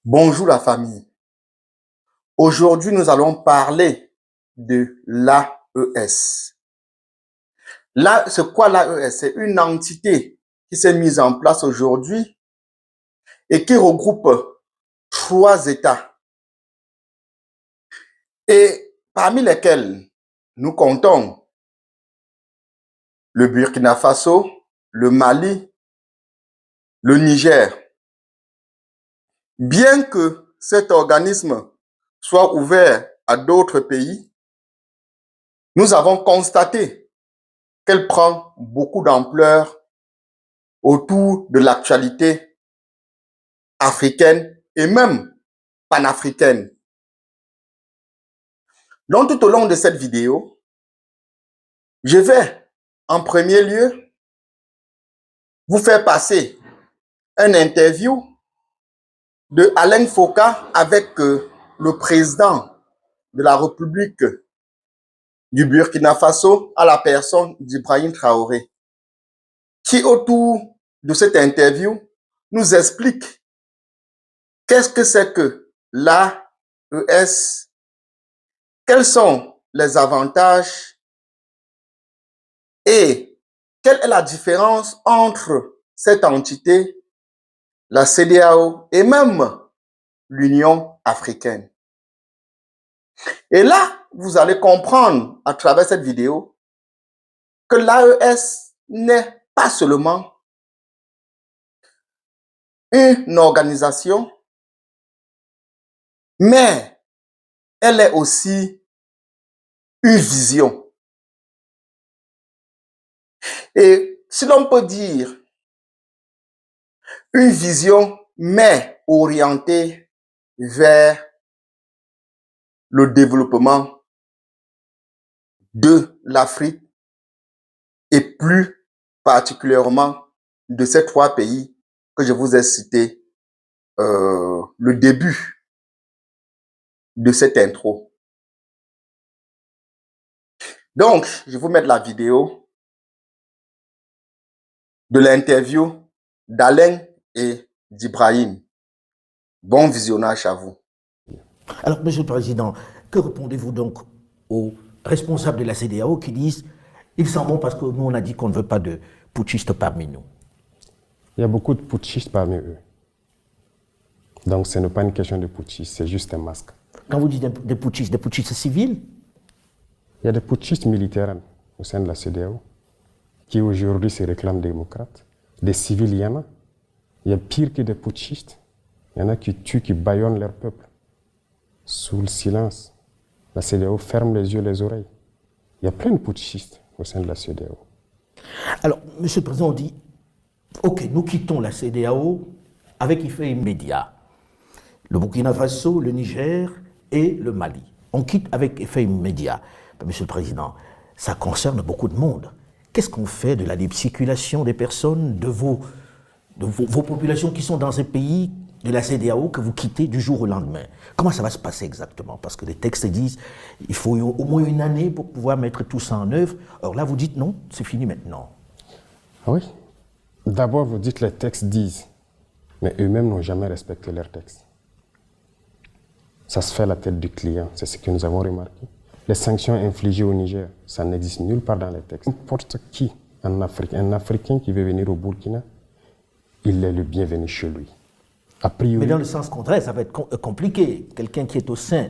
Bonjour la famille. Aujourd'hui, nous allons parler de l'AES. C'est quoi l'AES? C'est une entité qui s'est mise en place aujourd'hui et qui regroupe 3 États. Et parmi lesquels nous comptons le Burkina Faso, le Mali, le Niger. Bien que cet organisme soit ouvert à d'autres pays, nous avons constaté qu'elle prend beaucoup d'ampleur autour de l'actualité africaine et même panafricaine. Donc, tout au long de cette vidéo, je vais en premier lieu vous faire passer une interview de Alain Foka avec le président de la République du Burkina Faso à la personne d'Ibrahim Traoré, qui autour de cette interview nous explique qu'est-ce que c'est que l'AES, quels sont les avantages et quelle est la différence entre cette entité, la CEDEAO et même l'Union africaine. Et là, vous allez comprendre à travers cette vidéo que l'AES n'est pas seulement une organisation, mais elle est aussi une vision. Et si l'on peut dire une vision, mais orientée vers le développement de l'Afrique et plus particulièrement de ces 3 pays que je vous ai cités le début de cette intro. Donc, je vais vous mettre la vidéo de l'interview d'Alain et d'Ibrahim. Bon visionnage à vous. Alors, Monsieur le Président, que répondez-vous donc aux responsables de la CEDEAO qui disent « ils s'en vont parce que nous, on a dit qu'on ne veut pas de putschistes parmi nous ». Il y a beaucoup de putschistes parmi eux. Donc ce n'est pas une question de putschistes, c'est juste un masque. Quand vous dites des putschistes civils? Il y a des putschistes militaires au sein de la CEDEAO qui aujourd'hui se réclament démocrates. Des civils, il y en a. Il y a pire que des putschistes. Il y en a qui tuent, qui bâillonnent leur peuple. Sous le silence, la CEDEAO ferme les yeux, les oreilles. Il y a plein de putschistes au sein de la CEDEAO. Alors, Monsieur le Président, on dit « Ok, nous quittons la CEDEAO avec effet immédiat. Le Burkina Faso, le Niger et le Mali. On quitte avec effet immédiat. » Monsieur le Président, ça concerne beaucoup de monde. Qu'est-ce qu'on fait de la libre circulation des personnes, de vos populations qui sont dans ces pays de la CEDEAO que vous quittez du jour au lendemain? Comment ça va se passer exactement? Parce que les textes disent qu'il faut au moins une année pour pouvoir mettre tout ça en œuvre. Or là, vous dites non, c'est fini maintenant. Ah oui. D'abord, vous dites les textes disent, mais eux-mêmes n'ont jamais respecté leurs textes. Ça se fait à la tête du client, c'est ce que nous avons remarqué. Les sanctions infligées au Niger, ça n'existe nulle part dans les textes. N'importe qui en Afrique, un Africain qui veut venir au Burkina, il est le bienvenu chez lui. A priori, mais dans le sens contraire, ça va être compliqué. Quelqu'un qui est au sein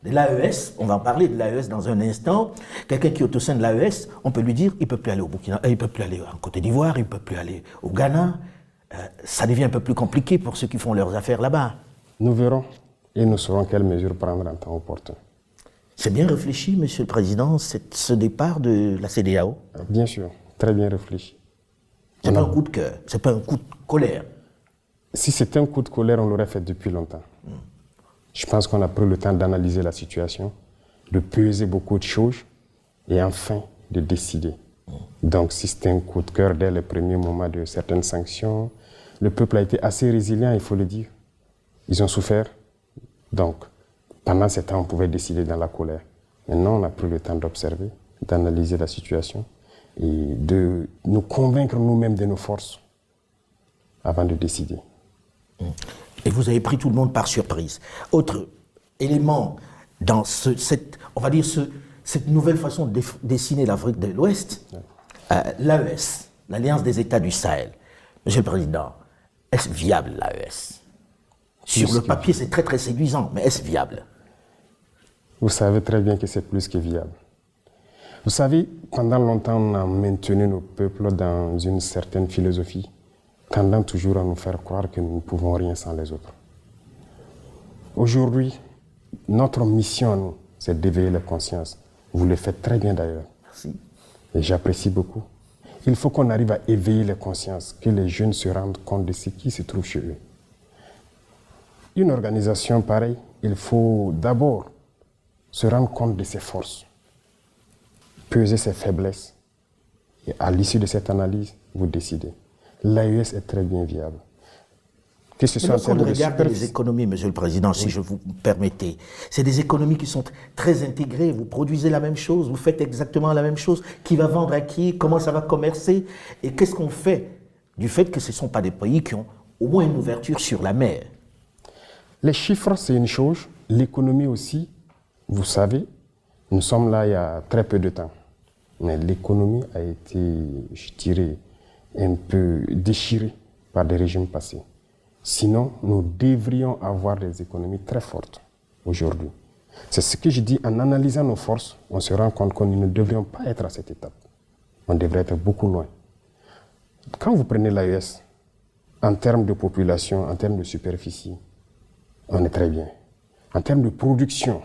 de l'AES, on va en parler de l'AES dans un instant, quelqu'un qui est au sein de l'AES, on peut lui dire, il ne peut plus aller au Burkina, il ne peut plus aller en Côte d'Ivoire, il ne peut plus aller au Ghana. Ça devient un peu plus compliqué pour ceux qui font leurs affaires là-bas. Nous verrons et nous saurons quelles mesures prendre en temps opportun. C'est bien réfléchi, Monsieur le Président, ce départ de la CEDEAO? Bien sûr, très bien réfléchi. Ce n'est pas un coup de cœur, ce n'est pas un coup de colère. Si c'était un coup de colère, on l'aurait fait depuis longtemps. Je pense qu'on a pris le temps d'analyser la situation, de peser beaucoup de choses et enfin de décider. Donc si c'était un coup de cœur dès les premiers moments de certaines sanctions, le peuple a été assez résilient, il faut le dire. Ils ont souffert. Donc pendant ce temps, on pouvait décider dans la colère. Maintenant, on a pris le temps d'observer, d'analyser la situation et de nous convaincre nous-mêmes de nos forces avant de décider. Et vous avez pris tout le monde par surprise. Autre élément dans cette nouvelle façon de dessiner l'Afrique de l'Ouest, l'AES, l'Alliance des États du Sahel. Monsieur le Président, est-ce viable l'AES? Sur le papier, c'est très très séduisant, mais est-ce viable? Vous savez très bien que c'est plus que viable. Vous savez, pendant longtemps, on a maintenu nos peuples dans une certaine philosophie, tendant toujours à nous faire croire que nous ne pouvons rien sans les autres. Aujourd'hui, notre mission à nous, c'est d'éveiller la conscience. Vous le faites très bien d'ailleurs. Merci. Et j'apprécie beaucoup. Il faut qu'on arrive à éveiller les consciences, que les jeunes se rendent compte de ce qui se trouve chez eux. Une organisation pareille, il faut d'abord se rendre compte de ses forces, peser ses faiblesses, et à l'issue de cette analyse, vous décidez. L'AES est très bien viable. Que ce soit lorsqu'on regarde les économies, Monsieur le Président, si je vous permettez, c'est des économies qui sont très intégrées. Vous produisez la même chose, vous faites exactement la même chose. Qui va vendre à qui? Comment ça va commercer? Et qu'est-ce qu'on fait du fait que ce ne sont pas des pays qui ont au moins une ouverture sur la mer? Les chiffres, c'est une chose. L'économie aussi, vous savez, nous sommes là il y a très peu de temps. Mais l'économie a été, je dirais, un peu déchirée par des régimes passés. Sinon, nous devrions avoir des économies très fortes aujourd'hui. C'est ce que je dis, en analysant nos forces, on se rend compte que nous ne devrions pas être à cette étape. On devrait être beaucoup loin. Quand vous prenez l'AES, en termes de population, en termes de superficie, on est très bien. En termes de production,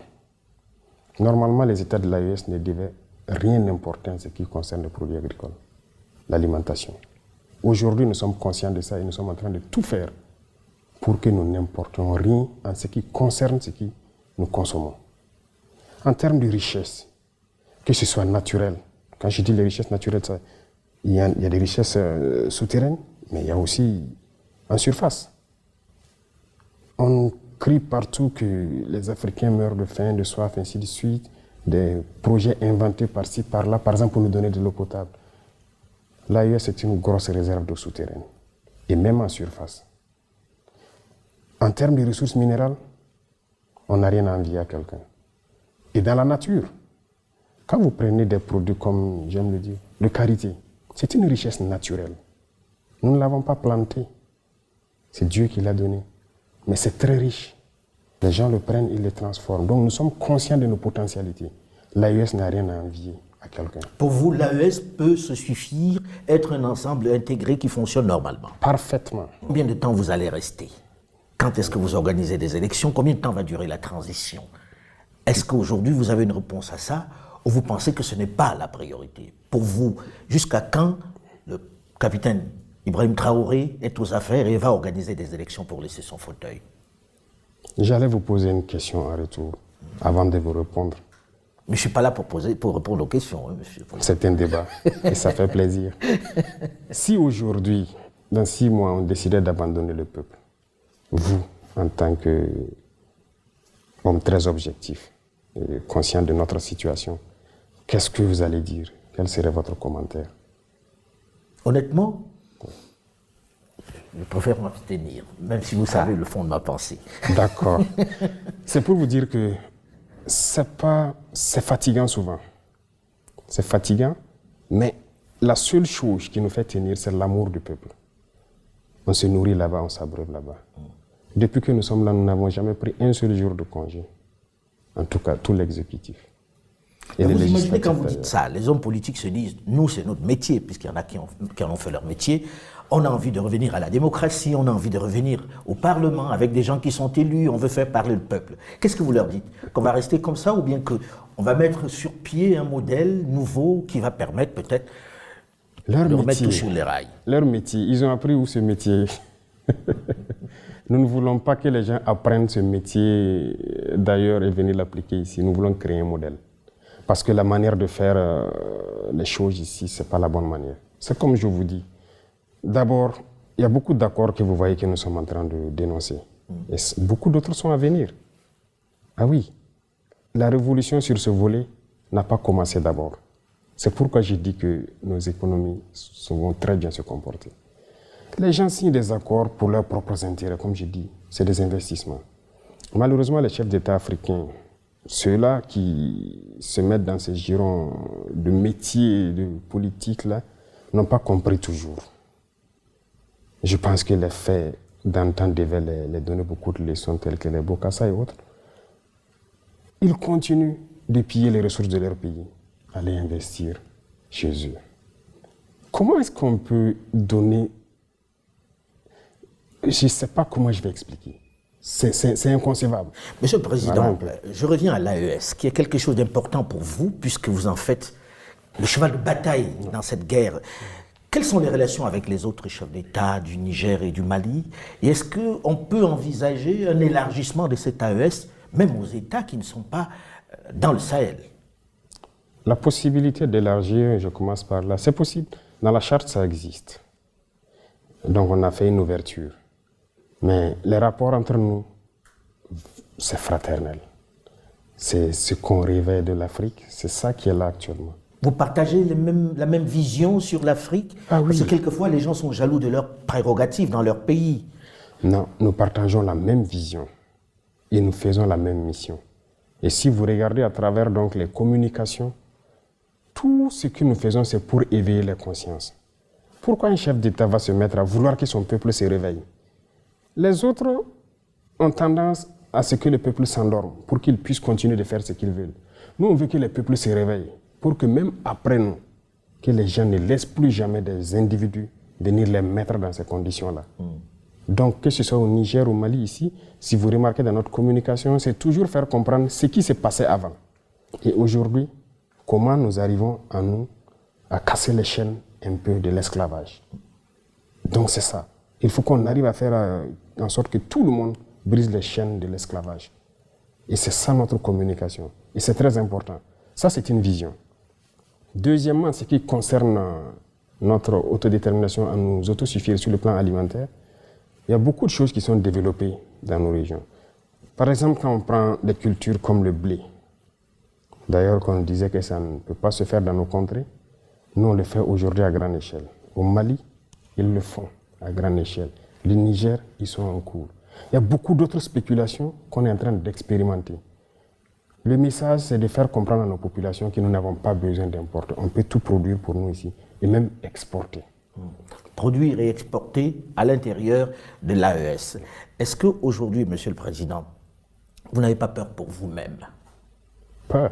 normalement, les États de l'AES ne devaient rien importer en ce qui concerne les produits agricoles, l'alimentation. Aujourd'hui, nous sommes conscients de ça et nous sommes en train de tout faire pour que nous n'importions rien en ce qui concerne ce que nous consommons. En termes de richesse, que ce soit naturel, quand je dis les richesses naturelles, il y a des richesses souterraines, mais il y a aussi en surface. On crie partout que les Africains meurent de faim, de soif, ainsi de suite, des projets inventés par-ci, par-là, par exemple pour nous donner de l'eau potable. L'AES est une grosse réserve d'eau souterraine, et même en surface. En termes de ressources minérales, on n'a rien à envier à quelqu'un. Et dans la nature, quand vous prenez des produits comme, j'aime le dire, le karité, c'est une richesse naturelle. Nous ne l'avons pas planté. C'est Dieu qui l'a donné. Mais c'est très riche. Les gens le prennent, ils le transforment. Donc nous sommes conscients de nos potentialités. L'AES n'a rien à envier à quelqu'un. Pour vous, l'AES peut se suffire, être un ensemble intégré qui fonctionne normalement? Parfaitement. Combien de temps vous allez rester? Quand est-ce que vous organisez des élections? Combien de temps va durer la transition? Est-ce qu'aujourd'hui vous avez une réponse à ça ou vous pensez que ce n'est pas la priorité? Pour vous, jusqu'à quand le capitaine Ibrahim Traoré est aux affaires et va organiser des élections pour laisser son fauteuil? J'allais vous poser une question en retour, avant de vous répondre. Mais je ne suis pas là pour répondre aux questions, hein, monsieur. C'est un débat, et ça fait plaisir. Si aujourd'hui, dans 6 mois, on décidait d'abandonner le peuple, vous, en tant qu'homme très objectif, et conscient de notre situation, qu'est-ce que vous allez dire? Quel serait votre commentaire? Honnêtement, je préfère m'abstenir, même si vous savez le fond de ma pensée. D'accord. C'est pour vous dire que c'est fatigant souvent. C'est fatigant, mais la seule chose qui nous fait tenir, c'est l'amour du peuple. On se nourrit là-bas, on s'abreuve là-bas. Depuis que nous sommes là, nous n'avons jamais pris un seul jour de congé. En tout cas, tout l'exécutif. Et vous imaginez quand vous dites ça, les hommes politiques se disent, nous c'est notre métier, puisqu'il y en a qui en ont fait leur métier, on a envie de revenir à la démocratie, on a envie de revenir au Parlement avec des gens qui sont élus, on veut faire parler le peuple. Qu'est-ce que vous leur dites? Qu'on va rester comme ça ou bien qu'on va mettre sur pied un modèle nouveau qui va permettre peut-être de remettre tout sur les rails? Leur métier, ils ont appris où ce métier? Nous ne voulons pas que les gens apprennent ce métier d'ailleurs et venir l'appliquer ici. Nous voulons créer un modèle. Parce que la manière de faire les choses ici, ce n'est pas la bonne manière. C'est comme je vous dis. D'abord, il y a beaucoup d'accords que vous voyez que nous sommes en train de dénoncer. Et beaucoup d'autres sont à venir. Ah oui, la révolution sur ce volet n'a pas commencé d'abord. C'est pourquoi j'ai dit que nos économies vont très bien se comporter. Les gens signent des accords pour leurs propres intérêts, comme je dis. c'est des investissements. Malheureusement, les chefs d'État africains, ceux-là qui se mettent dans ces girons de métiers, de politique, là, n'ont pas compris toujours. Je pense que les faits d'antan devaient les donner beaucoup de leçons, telles que les Bokassa et autres. Ils continuent de piller les ressources de leur pays, aller investir chez eux. Comment est-ce qu'on peut donner... Je ne sais pas comment je vais expliquer. C'est inconcevable. Monsieur le Président, Voilà. je reviens à l'AES, qui est quelque chose d'important pour vous, puisque vous en faites le cheval de bataille dans cette guerre. Quelles sont les relations avec les autres chefs d'État du Niger et du Mali? Et est-ce qu'on peut envisager un élargissement de cet AES, même aux États qui ne sont pas dans le Sahel? La possibilité d'élargir, je commence par là, c'est possible. Dans la charte, ça existe. Donc on a fait une ouverture. Mais les rapports entre nous, c'est fraternel. C'est ce qu'on réveille de l'Afrique, c'est ça qui est là actuellement. Vous partagez la même vision sur l'Afrique? Ah oui. Parce que quelquefois, les gens sont jaloux de leurs prérogatives dans leur pays. Non, nous partageons la même vision et nous faisons la même mission. Et si vous regardez à travers donc les communications, tout ce que nous faisons, c'est pour éveiller les consciences. Pourquoi un chef d'État va se mettre à vouloir que son peuple se réveille? Les autres ont tendance à ce que le peuple s'endorme pour qu'il puisse continuer de faire ce qu'ils veulent. Nous, on veut que les peuples se réveillent pour que même après nous, que les gens ne laissent plus jamais des individus venir les mettre dans ces conditions-là. Donc, que ce soit au Niger ou au Mali ici, si vous remarquez dans notre communication, c'est toujours faire comprendre ce qui s'est passé avant. Et aujourd'hui, comment nous arrivons à casser les chaînes un peu de l'esclavage. Donc c'est ça. Il faut qu'on arrive à faire en sorte que tout le monde brise les chaînes de l'esclavage. Et c'est ça notre communication. Et c'est très important. Ça, c'est une vision. Deuxièmement, ce qui concerne notre autodétermination à nous autosuffire sur le plan alimentaire, il y a beaucoup de choses qui sont développées dans nos régions. Par exemple, quand on prend des cultures comme le blé, d'ailleurs, qu'on disait que ça ne peut pas se faire dans nos contrées, nous, on le fait aujourd'hui à grande échelle. Au Mali, ils le font à grande échelle. Le Niger, ils sont en cours. Il y a beaucoup d'autres spéculations qu'on est en train d'expérimenter. Le message, c'est de faire comprendre à nos populations que nous n'avons pas besoin d'importer. On peut tout produire pour nous ici et même exporter. Produire et exporter à l'intérieur de l'AES. Est-ce qu'aujourd'hui, Monsieur le Président, vous n'avez pas peur pour vous-même? Peur.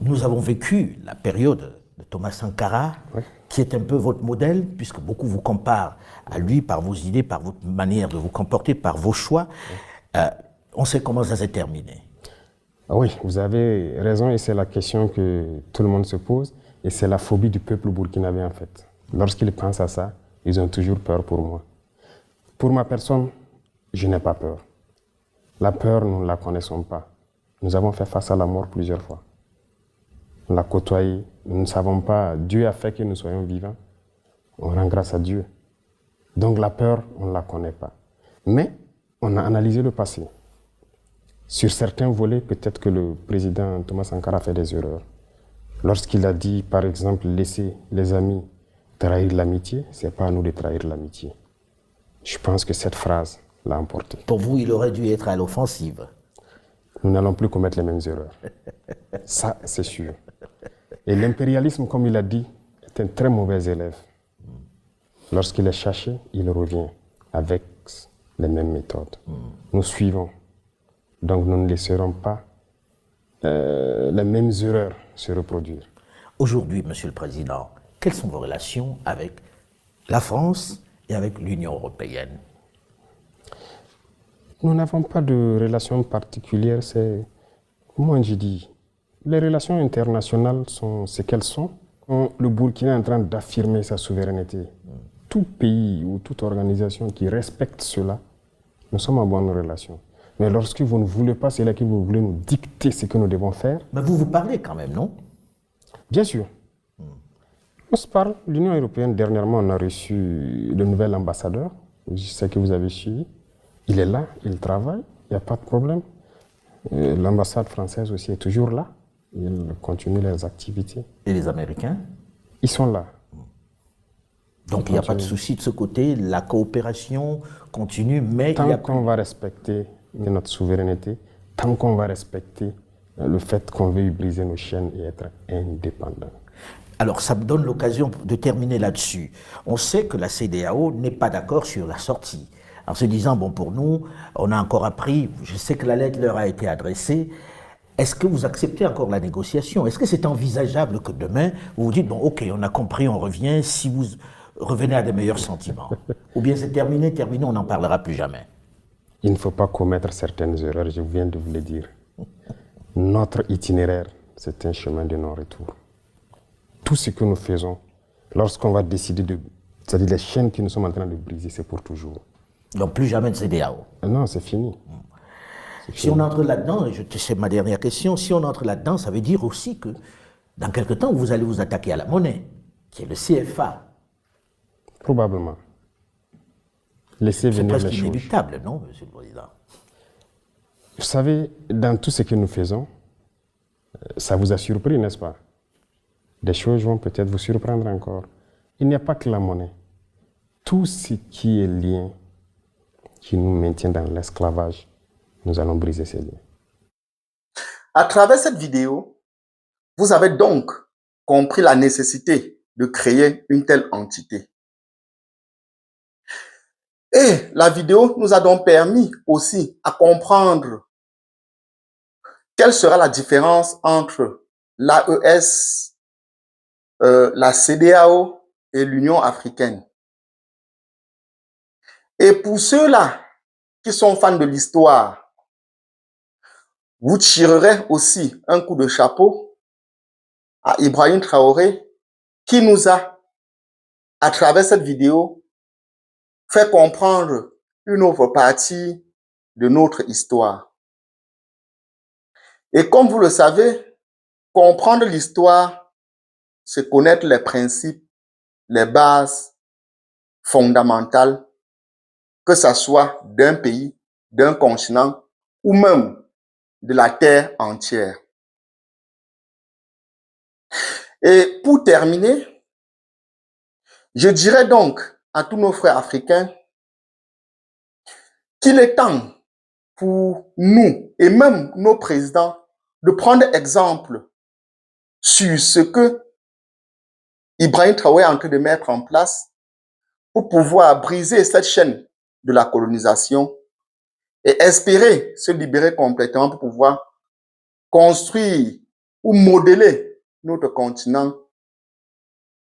Nous avons vécu la période de Thomas Sankara, oui, qui est un peu votre modèle, puisque beaucoup vous comparent à lui par vos idées, par votre manière de vous comporter, par vos choix. Oui. On sait comment ça s'est terminé. Oui, vous avez raison et c'est la question que tout le monde se pose et c'est la phobie du peuple burkinabé en fait. Lorsqu'ils pensent à ça, ils ont toujours peur pour moi. Pour ma personne, je n'ai pas peur. La peur, nous ne la connaissons pas. Nous avons fait face à la mort plusieurs fois. On l'a côtoyé. Nous ne savons pas. Dieu a fait que nous soyons vivants. On rend grâce à Dieu. Donc la peur, on ne la connaît pas. Mais on a analysé le passé. Sur certains volets, peut-être que le président Thomas Sankara a fait des erreurs. Lorsqu'il a dit, par exemple, laisser les amis trahir l'amitié, ce n'est pas à nous de trahir l'amitié. Je pense que cette phrase l'a emporté. Pour vous, il aurait dû être à l'offensive. Nous n'allons plus commettre les mêmes erreurs. Ça, c'est sûr. Et l'impérialisme, comme il a dit, est un très mauvais élève. Lorsqu'il est cherché, il revient avec les mêmes méthodes. Nous suivons. Donc nous ne laisserons pas les mêmes erreurs se reproduire. Aujourd'hui, Monsieur le Président, quelles sont vos relations avec la France et avec l'Union européenne? Nous n'avons pas de relations particulières. Moi, je dis, les relations internationales sont ce qu'elles sont. Le Burkina est en train d'affirmer sa souveraineté. Tout pays ou toute organisation qui respecte cela, nous sommes en bonne relation. Mais lorsque vous ne voulez pas, c'est là que vous voulez nous dicter ce que nous devons faire. Mais vous vous parlez quand même, non? Bien sûr. On se parle. L'Union européenne, dernièrement, on a reçu le nouvel ambassadeur. Je sais que vous avez suivi. Il est là, il travaille, il n'y a pas de problème. L'ambassade française aussi est toujours là. Ils continuent leurs activités. Et les Américains? Ils sont là. Donc il n'y a pas de souci de ce côté, la coopération continue, mais il y a... Tant qu'on va respecter notre souveraineté, tant qu'on va respecter le fait qu'on veuille briser nos chaînes et être indépendant. Alors ça me donne l'occasion de terminer là-dessus. On sait que la CEDEAO n'est pas d'accord sur la sortie. En se disant, bon, pour nous, on a encore appris, je sais que la lettre leur a été adressée, est-ce que vous acceptez encore la négociation? Est-ce que c'est envisageable que demain, vous vous dites, bon, ok, on a compris, on revient, si vous revenez à des meilleurs sentiments? Ou bien c'est terminé, on n'en parlera plus jamais? Il ne faut pas commettre certaines erreurs, je viens de vous le dire. Notre itinéraire, c'est un chemin de non-retour. Tout ce que nous faisons, lorsqu'on va décider de... C'est-à-dire les chaînes que nous sommes en train de briser, c'est pour toujours. Donc plus jamais de CEDEAO? Non, c'est fini. Si on entre là-dedans, c'est ma dernière question, si on entre là-dedans, ça veut dire aussi que dans quelque temps, vous allez vous attaquer à la monnaie, qui est le CFA. Probablement. Laissez venir les choses. C'est presque inéluctable, non, Monsieur le Président? Vous savez, dans tout ce que nous faisons, ça vous a surpris, n'est-ce pas? Des choses vont peut-être vous surprendre encore. Il n'y a pas que la monnaie. Tout ce qui est lien, qui nous maintient dans l'esclavage, nous allons briser ces liens. À travers cette vidéo, vous avez donc compris la nécessité de créer une telle entité. Et la vidéo nous a donc permis aussi à comprendre quelle sera la différence entre l'AES, la CEDEAO et l'Union africaine. Et pour ceux-là qui sont fans de l'histoire, vous tirerez aussi un coup de chapeau à Ibrahim Traoré qui nous a, à travers cette vidéo, fait comprendre une autre partie de notre histoire. Et comme vous le savez, comprendre l'histoire, c'est connaître les principes, les bases fondamentales, que ce soit d'un pays, d'un continent ou même de la terre entière. Et pour terminer, je dirais donc à tous nos frères africains qu'il est temps pour nous et même nos présidents de prendre exemple sur ce que Ibrahim Traoré est en train de mettre en place pour pouvoir briser cette chaîne de la colonisation et espérer se libérer complètement pour pouvoir construire ou modeler notre continent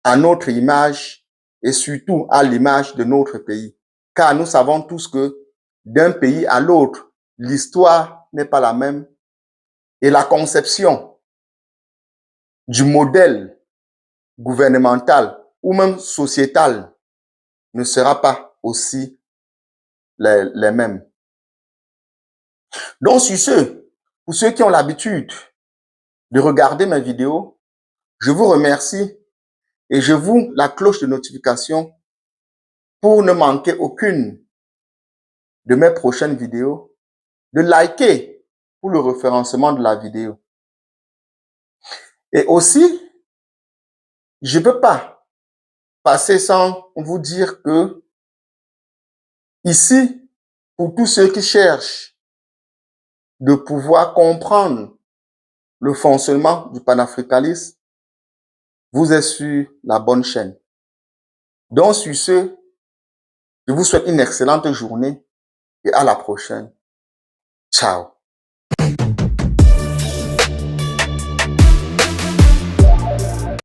à notre image et surtout à l'image de notre pays. Car nous savons tous que d'un pays à l'autre, l'histoire n'est pas la même et la conception du modèle gouvernemental ou même sociétal ne sera pas aussi les mêmes. Donc, pour ceux qui ont l'habitude de regarder mes vidéos, je vous remercie et je vous la cloche de notification pour ne manquer aucune de mes prochaines vidéos, de liker pour le référencement de la vidéo. Et aussi, je ne peux pas passer sans vous dire que ici, pour tous ceux qui cherchent de pouvoir comprendre le fonctionnement du panafricanisme, vous êtes sur la bonne chaîne. Donc, sur ce, je vous souhaite une excellente journée et à la prochaine. Ciao.